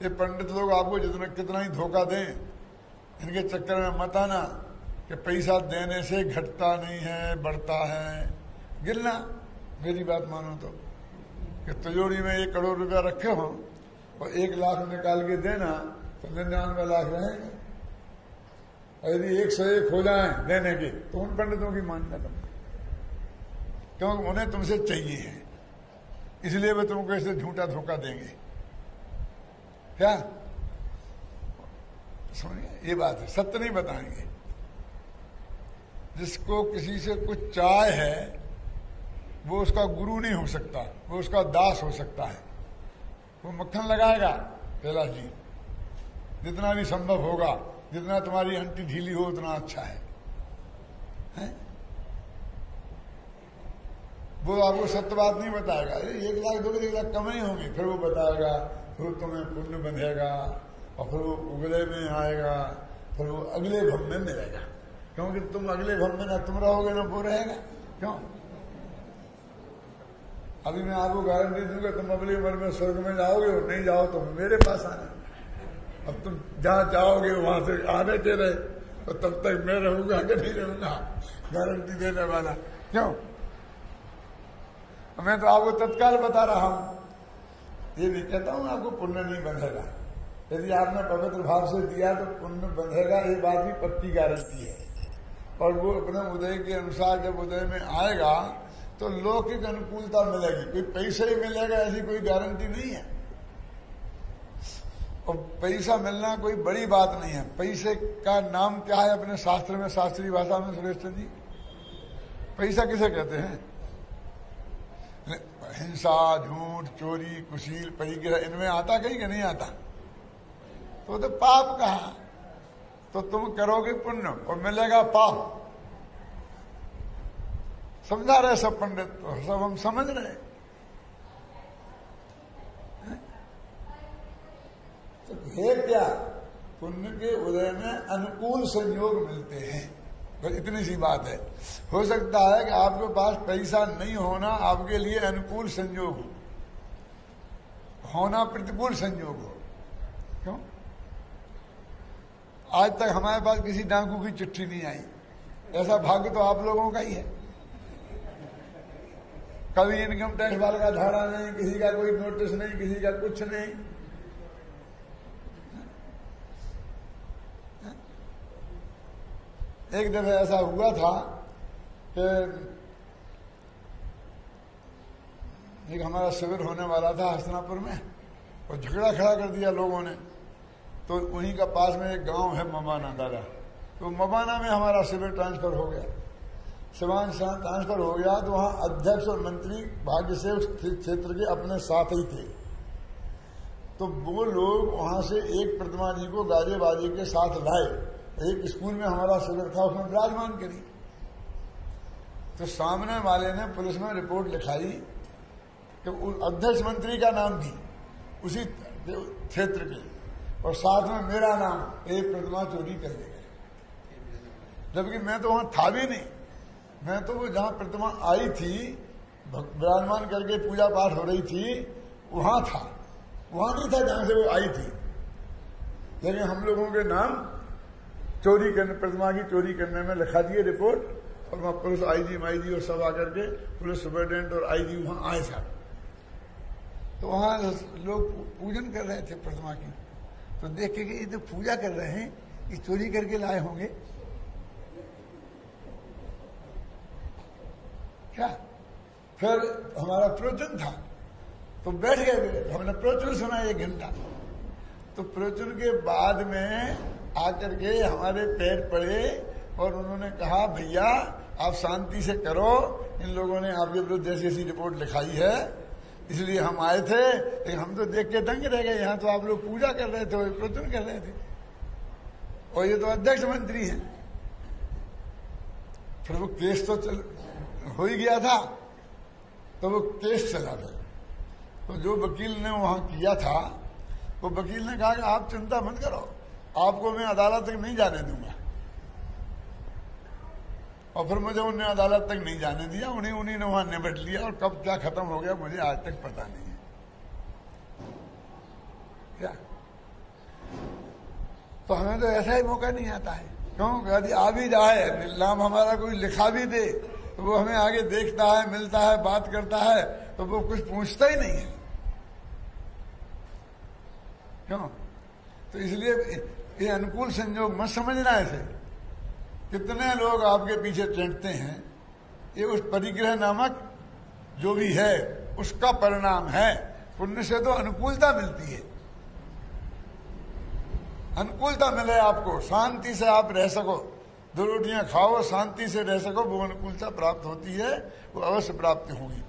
ये पंडित लोग आपको जितना कितना ही धोखा दें, इनके चक्कर में मत आना कि पैसा देने से घटता नहीं है, बढ़ता है। गिरना, मेरी बात मानो तो, कि तिजोरी में 1 करोड़ रुपया रखे हो और 1 लाख निकाल के देना तो 99 लाख रहेंगे। और यदि 101 हो जाए देने के तो उन पंडितों की मानना तुम, क्योंकि उन्हें तुमसे चाहिए है, इसलिए वे तुमको ऐसे झूठा धोखा देंगे। क्या समझिए, ये बात है, सत्य नहीं बताएंगे। जिसको किसी से कुछ चाह है वो उसका गुरु नहीं हो सकता, वो उसका दास हो सकता है। वो मक्खन लगाएगा कैलाश जी, जितना भी संभव होगा, जितना तुम्हारी अंटी ढीली हो उतना अच्छा है? वो आपको सत्य बात नहीं बताएगा। 1 लाख 2 लाख कम ही होंगे, फिर वो बताएगा, फिर तुम्हें पुण्य बंधेगा और फिर वो उगले में आएगा, फिर वो अगले भव में मिलेगा, क्योंकि तुम अगले भव में ना तुम रहोगे ना वो रहेगा। क्यों? अभी मैं आपको गारंटी दूंगा तुम अगली उम्र में स्वर्ग में जाओगे और नहीं जाओ तो मेरे पास आना। अब तुम जहां जाओगे वहां से आने के रहे तो तब तक मैं रहूंगा कि नहीं रहूंगा, गारंटी देने वाला। क्यों? मैं तो आपको तत्काल बता रहा हूं, ये नहीं कहता हूं आपको पुण्य नहीं बंधेगा। यदि आपने पवित्र भाव से दिया तो पुण्य बंधेगा, ये बात भी पक्की गारंटी है। और वो अपने उदय के अनुसार जब उदय में आएगा तो लौकिक अनुकूलता मिलेगी, कोई पैसे ही मिलेगा ऐसी कोई गारंटी नहीं है। और पैसा मिलना कोई बड़ी बात नहीं है। पैसे का नाम क्या है अपने शास्त्र में, शास्त्रीय भाषा में सुरेश जी? पैसा किसे कहते हैं? हिंसा, झूठ, चोरी, कुशील, परिग्रह, इनमें आता कहीं कि नहीं आता? तो पाप कहा, तो तुम करोगे पुण्य और मिलेगा पाप। समझा रहे सब पंडित, तो सब हम समझ रहे। तो है क्या? पुण्य के उदय में अनुकूल संयोग मिलते हैं, बस इतनी सी बात है। हो सकता है कि आपके पास पैसा नहीं होना आपके लिए अनुकूल संयोग हो, होना प्रतिकूल संयोग हो। क्यों? आज तक हमारे पास किसी डाकू की चिट्ठी नहीं आई, ऐसा भाग्य तो आप लोगों का ही है। कभी इनकम टैक्स वाले का धारा नहीं, किसी का कोई नोटिस नहीं, किसी का कुछ नहीं। एक दफे ऐसा हुआ था कि एक हमारा शिविर होने वाला था हस्तिनापुर में, और झगड़ा खड़ा कर दिया लोगों ने। तो उन्हीं का पास में एक गांव है मबाना दादा, तो मबाना में हमारा शिविर ट्रांसफर हो गया। शिवान ट्रांसफर हो गया तो वहां अध्यक्ष और मंत्री भाग्य से उस क्षेत्र के अपने साथ ही थे। तो वो लोग वहां से एक प्रतिमा जी को गाजे बाजे के साथ लाए। एक स्कूल में हमारा शिविर था, उसमें विराजमान करी। तो सामने वाले ने पुलिस में रिपोर्ट लिखाई कि अध्यक्ष मंत्री का नाम थी उसी क्षेत्र के, और साथ में मेरा नाम, एक प्रतिमा चोरी कर ले गए। जबकि मैं तो वहां था भी नहीं, मैं तो वो जहां प्रतिमा आई थी विराजमान करके पूजा पाठ हो रही थी वहां था, वहां नहीं था जहां से वो आई थी। लेकिन हम लोगों के नाम चोरी करने, प्रतिमा की चोरी करने में लिखा दिए रिपोर्ट, और वहां पुलिस आईजी माईजी और सब आकर के, पुलिस सुपरिटेंडेंट और आईजी वहां आए साहब। तो वहां लोग पूजन कर रहे थे प्रतिमा की, तो देख के ये तो पूजा कर रहे हैं, ये चोरी करके लाए होंगे क्या? फिर हमारा प्रवचन था तो बैठ गए, हमने प्रवचन सुना 1 घंटा। तो प्रवचन के बाद में आकर के हमारे पैर पड़े और उन्होंने कहा, भैया आप शांति से करो, इन लोगों ने आपके विरुद्ध जैसी ऐसी रिपोर्ट लिखाई है, इसलिए हम आए थे, लेकिन हम तो देख के दंग रह गए। यहाँ तो आप लोग पूजा कर रहे थे, प्रवचन कर रहे थे, और ये तो अध्यक्ष मंत्री हैं। फिर वो केस तो हो ही गया था, तो वो केस चला था। तो जो वकील ने वहां किया था, वो वकील ने कहा कि आप चिंता मत करो, आपको मैं अदालत तक नहीं जाने दूंगा। और फिर मुझे उन्हें अदालत तक नहीं जाने दिया, उन्हीं ने वहां निपट लिया, और कब क्या खत्म हो गया मुझे आज तक पता नहीं है। क्या तो हमें तो ऐसा ही मौका नहीं आता है। क्यों? यदि आ भी जाए, नाम हमारा कोई लिखा भी दे, तो वो हमें आगे देखता है, मिलता है, बात करता है, तो वो कुछ पूछता ही नहीं है। क्यों? तो इसलिए ये अनुकूल संयोग मत समझना ऐसे। कितने लोग आपके पीछे चढ़ते हैं, ये उस परिग्रह नामक जो भी है उसका परिणाम है। पुण्य से तो अनुकूलता मिलती है, अनुकूलता मिले आपको, शांति से आप रह सको, 2 रोटियां खाओ, शांति से रह सको, वो अनुकूलता प्राप्त होती है, वो अवश्य प्राप्त होगी।